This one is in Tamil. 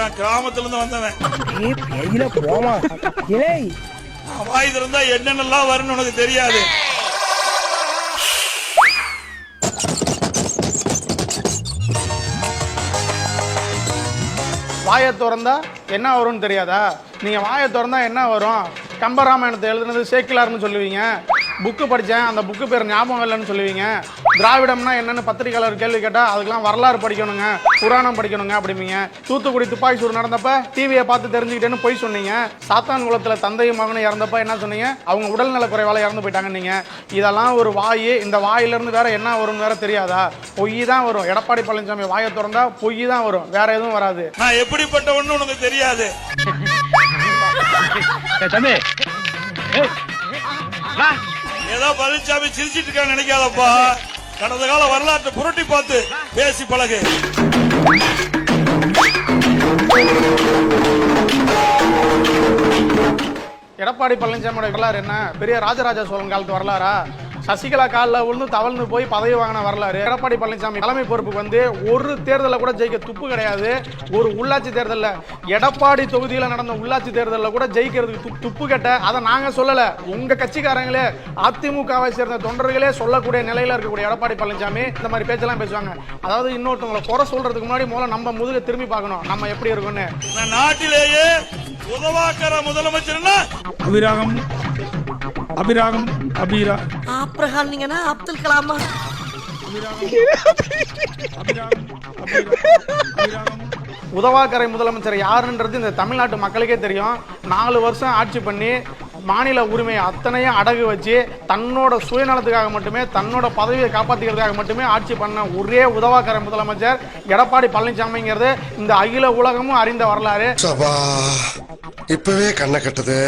நான் கிராமத்துல இருந்து வந்தவன். வாய் திறந்தா என்னென்னலாம் வரும்னு உனக்கு தெரியாது. வாயை திறந்தா என்ன வரும்னு தெரியாதா? நீங்கள் வாயை திறந்தா என்ன வரும்? கம்பராமாயணத்தை எழுதுனது சேக்கிலார்னு சொல்லுவீங்க. புக்கு படித்தேன், அந்த புக்கு பேர் ஞாபகம் இல்லைன்னு சொல்லுவீங்க. திராவிடம்னா என்னன்னு பத்திரிகையாளர் கேள்வி கேட்டால் அதுக்கெல்லாம் வரலாறு படிக்கணுங்க, புராணம் படிக்கணுங்க அப்படிம்பீங்க. தூத்துக்குடி துப்பாக்கி சூடு நடந்தப்ப டிவியை பார்த்து தெரிஞ்சுக்கிட்டேன்னு போய் சொன்னீங்க. சாத்தான் குளத்தில் தந்தையும் மகனும் இறந்தப்ப என்ன சொன்னீங்க? அவங்க உடல்நல குறைவால இறந்து போயிட்டாங்க. நீங்கள் இதெல்லாம் ஒரு வாய், இந்த வாயிலிருந்து வேற என்ன வரும்னு வேற தெரியாதா? பொய் தான் வரும். எடப்பாடி பழனிசாமி வாயை திறந்தா பொய் தான் வரும், வேற எதுவும் வராது. நான் எப்படிப்பட்டவன்னு உனக்கு தெரியாது. ஏதோ பழனிசாமி சிரிச்சிட்டு இருக்கான்னு நினைக்காதப்பா. கடந்த கால வரலாற்றை புரட்டி பார்த்து பேசி பழகு. எடப்பாடி பழனிசாமியோட வரலாறு என்ன? பெரிய ராஜராஜ சோழன் காலத்து வரலாறா? சசிகலா காலில் விழுந்து தவழ்ந்து போய் பதவி வாங்கின வரலாறு. எடப்பாடி பழனிசாமி தலைமை பொறுப்புக்கு வந்து ஒரு தேர்தலில் கூட ஜெயிக்க துப்பு கிடையாது. ஒரு உள்ளாட்சி தேர்தலில், எடப்பாடி தொகுதியில் நடந்த உள்ளாட்சி தேர்தலில் கூட ஜெயிக்கிறதுக்கு துப்பு கட்ட. அதை நாங்கள் சொல்லலை, உங்கள் கட்சிக்காரங்களே, அதிமுகவை சேர்ந்த தொண்டர்களே சொல்லக்கூடிய நிலையில் இருக்கக்கூடிய எடப்பாடி பழனிசாமி இந்த மாதிரி பேச்செல்லாம் பேசுவாங்க. அதாவது இன்னொருத்தவங்களை குறை சொல்றதுக்கு முன்னாடி முதல்ல நம்ம முதுக திரும்பி பார்க்கணும், நம்ம எப்படி இருக்குன்னு. நாட்டிலேயே உதவாக்கற முதலமைச்சர்னா அபிராகம் அபிராகம் அபிரா ஆப்ரஹாம் நீங்கன்னா அப்துல் கலாமா? உதவாக்கரை முதலமைச்சர் யாருன்றது இந்த தமிழ்நாட்டு மக்களுக்கே தெரியும். 4 வருஷம் ஆட்சி பண்ணி மாநில உரிமையை அத்தனையும் அடகு வச்சு தன்னோட சுயநலத்துக்காக மட்டுமே, தன்னோட பதவியை காப்பாற்றிக்கிறதுக்காக மட்டுமே ஆட்சி பண்ண ஒரே உதவாக்கரை முதலமைச்சர் எடப்பாடி பழனிசாமிங்கிறது இந்த அகில உலகமும் அறிந்த வரலாறு. இப்பவே கண்ணை கட்டுது.